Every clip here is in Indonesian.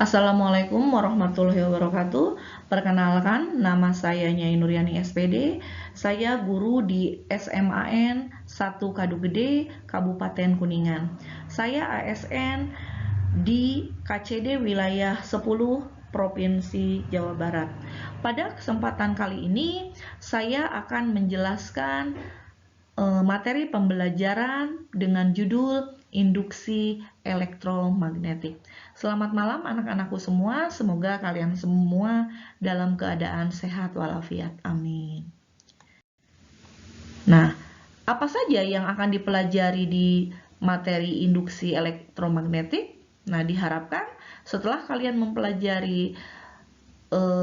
Assalamualaikum warahmatullahi wabarakatuh. Perkenalkan, nama saya Nyai Nuriani SPD. Saya guru di SMAN 1 Kadu Gede, Kabupaten Kuningan. Saya ASN di KCD Wilayah 10 Provinsi Jawa Barat. Pada kesempatan kali ini, saya akan menjelaskan materi pembelajaran dengan judul induksi elektromagnetik. Selamat malam anak-anakku semua, semoga kalian semua dalam keadaan sehat walafiat. Amin. Nah, apa saja yang akan dipelajari di materi induksi elektromagnetik? Nah, diharapkan setelah kalian mempelajari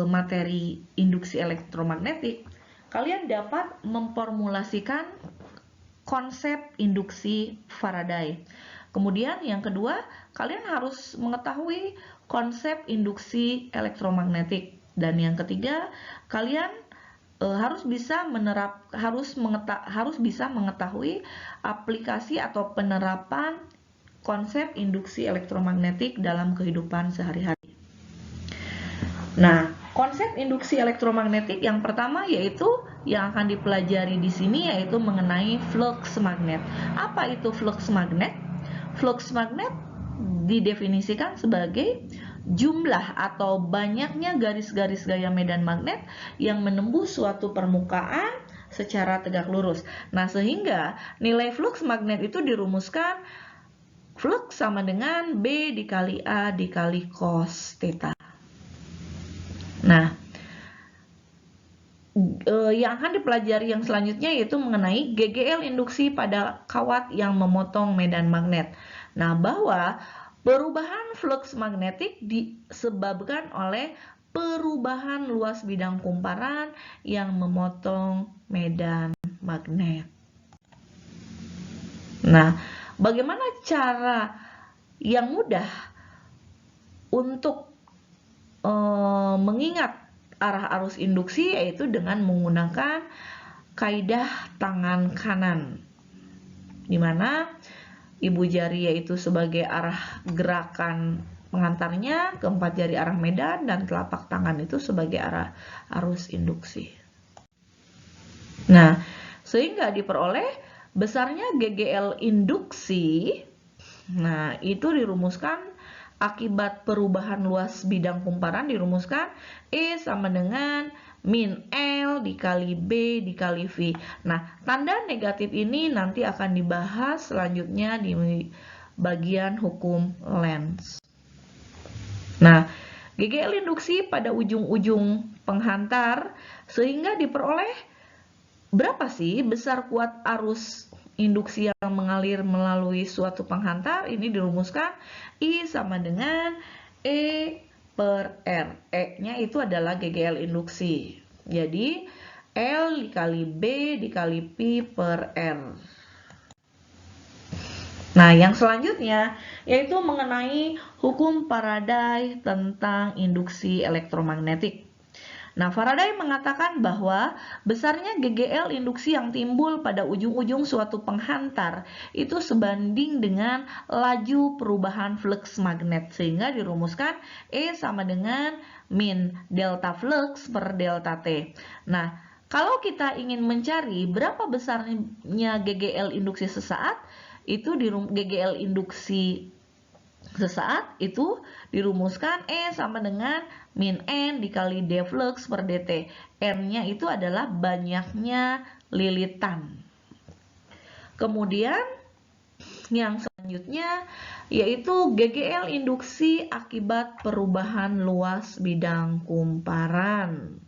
materi induksi elektromagnetik, kalian dapat memformulasikan konsep induksi Faraday. Kemudian yang kedua, kalian harus mengetahui konsep induksi elektromagnetik. Dan yang ketiga, kalian harus bisa mengetahui aplikasi atau penerapan konsep induksi elektromagnetik dalam kehidupan sehari-hari. Nah, konsep induksi elektromagnetik yang pertama yaitu yang akan dipelajari di sini yaitu mengenai flux magnet. Apa itu flux magnet? Flux magnet didefinisikan sebagai jumlah atau banyaknya garis-garis gaya medan magnet yang menembus suatu permukaan secara tegak lurus. Nah, sehingga nilai flux magnet itu dirumuskan flux sama dengan B dikali A dikali cos theta. Nah, yang akan dipelajari yang selanjutnya yaitu mengenai GGL induksi pada kawat yang memotong medan magnet. Nah, bahwa perubahan flux magnetik disebabkan oleh perubahan luas bidang kumparan yang memotong medan magnet. Nah, bagaimana cara yang mudah untuk mengingat arah arus induksi yaitu dengan menggunakan kaidah tangan kanan, di mana ibu jari yaitu sebagai arah gerakan pengantarnya, keempat jari arah medan, dan telapak tangan itu sebagai arah arus induksi. Nah, sehingga diperoleh besarnya GGL induksi. Nah, itu dirumuskan akibat perubahan luas bidang kumparan dirumuskan E sama dengan min L dikali B dikali V. Nah, tanda negatif ini nanti akan dibahas selanjutnya di bagian hukum Lenz. Nah, GGL induksi pada ujung-ujung penghantar sehingga diperoleh berapa sih besar kuat arus induksi yang mengalir melalui suatu penghantar. Ini dirumuskan I sama dengan E per R. E-nya itu adalah GGL induksi. Jadi L dikali B dikali P per R. Nah, yang selanjutnya yaitu mengenai hukum Faraday tentang induksi elektromagnetik. Nah, Faraday mengatakan bahwa besarnya GGL induksi yang timbul pada ujung-ujung suatu penghantar itu sebanding dengan laju perubahan flux magnet, sehingga dirumuskan E sama dengan min delta flux per delta T. Nah, kalau kita ingin mencari berapa besarnya GGL induksi sesaat, itu GGL induksi sesaat itu dirumuskan E sama dengan min N dikali D flux per dt. N-nya itu adalah banyaknya lilitan. Kemudian yang selanjutnya yaitu GGL induksi akibat perubahan luas bidang kumparan.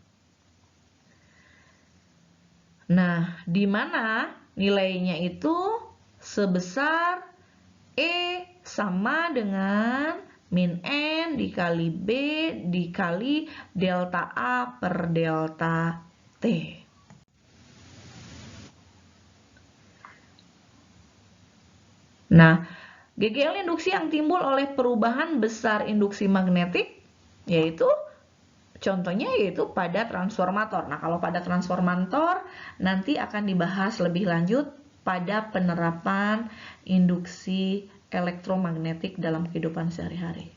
Nah, di mana nilainya itu sebesar E sama dengan min N dikali B dikali delta A per delta T. Nah, GGL induksi yang timbul oleh perubahan besar induksi magnetik yaitu contohnya yaitu pada transformator. Nah, kalau pada transformator nanti akan dibahas lebih lanjut pada penerapan induksi elektromagnetik dalam kehidupan sehari-hari.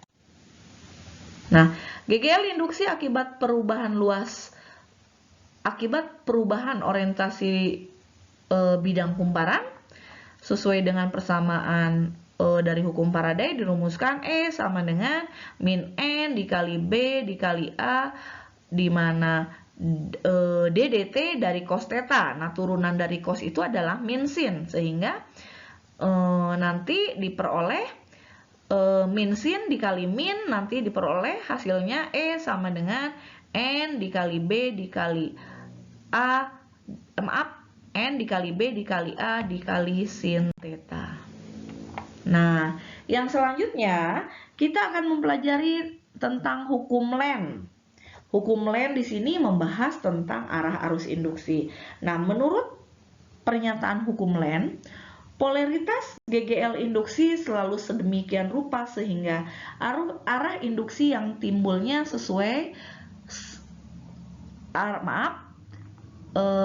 Nah, GGL induksi akibat perubahan orientasi bidang kumparan sesuai dengan persamaan dari hukum Faraday dirumuskan E sama dengan min N dikali B dikali A, di mana DDT dari cos theta. Nah, turunan dari cos itu adalah min sin, sehingga nanti diperoleh min sin dikali min, nanti diperoleh hasilnya E sama dengan N dikali B dikali A, N dikali B dikali A dikali sin theta. Nah, yang selanjutnya kita akan mempelajari tentang hukum Len. Hukum Len di sini membahas tentang arah arus induksi. Nah, menurut pernyataan hukum Len, polaritas GGL induksi selalu sedemikian rupa sehingga arah induksi yang timbulnya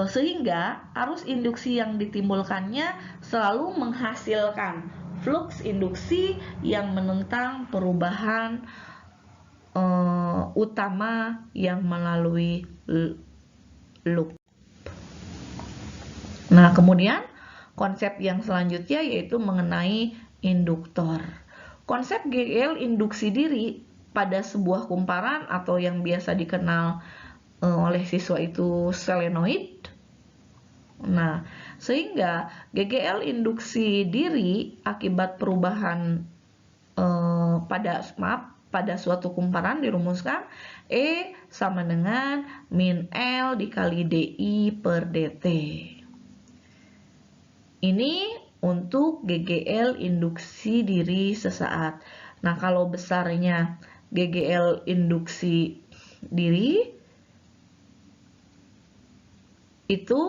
sehingga arus induksi yang ditimbulkannya selalu menghasilkan flux induksi yang menentang perubahan utama yang melalui loop. Nah, kemudian konsep yang selanjutnya yaitu mengenai induktor. Konsep GGL induksi diri pada sebuah kumparan atau yang biasa dikenal oleh siswa itu solenoid. Nah, sehingga GGL induksi diri akibat perubahan pada suatu kumparan dirumuskan E sama dengan min L dikali DI per DT. Ini untuk GGL induksi diri sesaat. Nah, kalau besarnya GGL induksi diri itu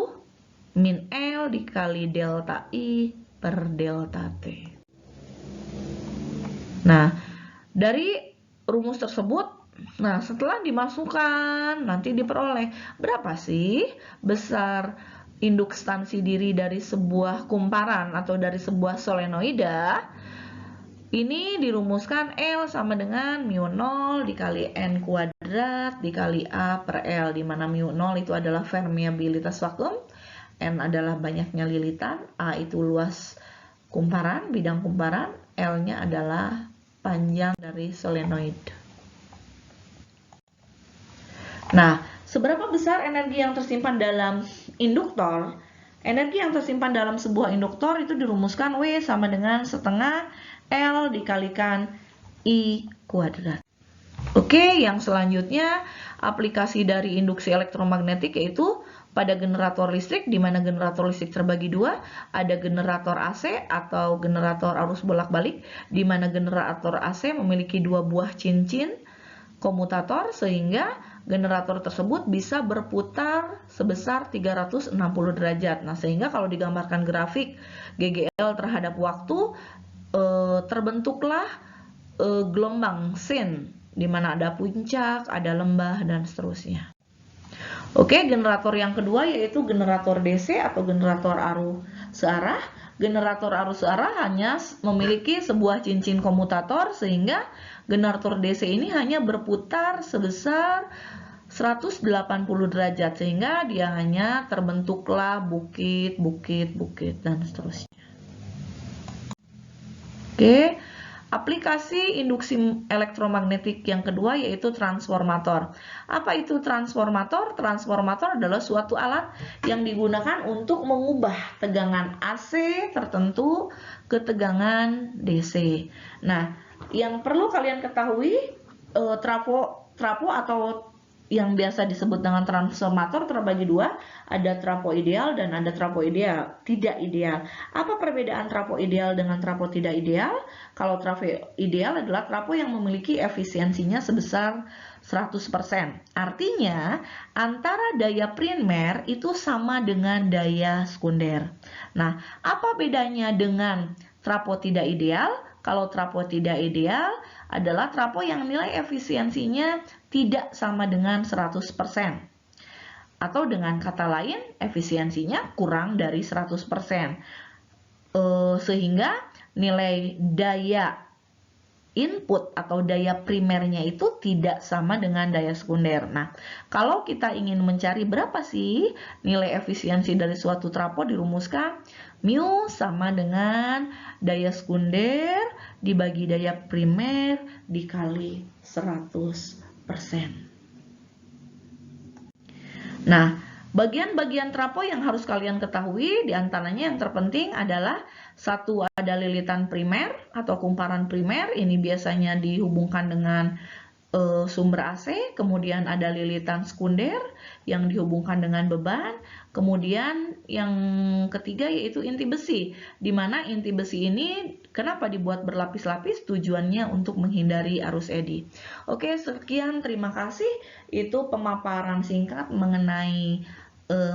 min L dikali delta I per delta T. Nah, dari rumus tersebut, nah setelah dimasukkan nanti diperoleh berapa sih besar indukstansi diri dari sebuah kumparan atau dari sebuah solenoida. Ini dirumuskan L sama dengan mu 0 dikali N kuadrat dikali A per L, di mana mu 0 itu adalah permeabilitas vakum, N adalah banyaknya lilitan, A itu luas kumparan, bidang kumparan, L-nya adalah panjang dari solenoid. Nah, seberapa besar energi yang tersimpan dalam induktor? Energi yang tersimpan dalam sebuah induktor itu dirumuskan W sama dengan setengah L dikalikan I kuadrat. Oke, yang selanjutnya aplikasi dari induksi elektromagnetik yaitu pada generator listrik, di mana generator listrik terbagi dua, ada generator AC atau generator arus bolak-balik, di mana generator AC memiliki dua buah cincin komutator sehingga generator tersebut bisa berputar sebesar 360 derajat. Nah, sehingga kalau digambarkan grafik GGL terhadap waktu, terbentuklah gelombang sin, di mana ada puncak, ada lembah, dan seterusnya. Oke, generator yang kedua yaitu generator DC atau generator arus searah. Generator arus searah hanya memiliki sebuah cincin komutator sehingga generator DC ini hanya berputar sebesar 180 derajat sehingga dia hanya terbentuklah bukit, dan seterusnya. Oke, aplikasi induksi elektromagnetik yang kedua yaitu transformator. Apa itu transformator? Transformator adalah suatu alat yang digunakan untuk mengubah tegangan AC tertentu ke tegangan DC. Nah, yang perlu kalian ketahui, trafo atau yang biasa disebut dengan transformator terbagi dua, ada trafo ideal dan ada trafo tidak ideal. Apa perbedaan trafo ideal dengan trafo tidak ideal? Kalau trafo ideal adalah trafo yang memiliki efisiensinya sebesar 100%. Artinya, antara daya primer itu sama dengan daya sekunder. Nah, apa bedanya dengan trafo tidak ideal? Kalau trafo tidak ideal adalah trafo yang nilai efisiensinya tidak sama dengan 100%. Atau dengan kata lain, efisiensinya kurang dari 100%. Sehingga nilai daya input atau daya primernya itu tidak sama dengan daya sekunder. Nah, kalau kita ingin mencari berapa sih nilai efisiensi dari suatu trafo, dirumuskan mu sama dengan daya sekunder dibagi daya primer dikali 100%. Nah, bagian-bagian trafo yang harus kalian ketahui diantaranya yang terpenting adalah satu, ada lilitan primer atau kumparan primer, ini biasanya dihubungkan dengan sumber AC, kemudian ada lilitan sekunder yang dihubungkan dengan beban, kemudian yang ketiga yaitu inti besi, di mana inti besi ini kenapa dibuat berlapis-lapis, tujuannya untuk menghindari arus eddy. Oke, sekian, terima kasih. Itu pemaparan singkat mengenai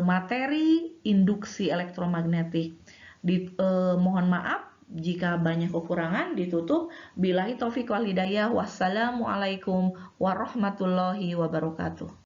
materi induksi elektromagnetik. Mohon maaf jika banyak kekurangan, ditutup. Billahi taufiq wal hidayah. Wassalamualaikum warahmatullahi wabarakatuh.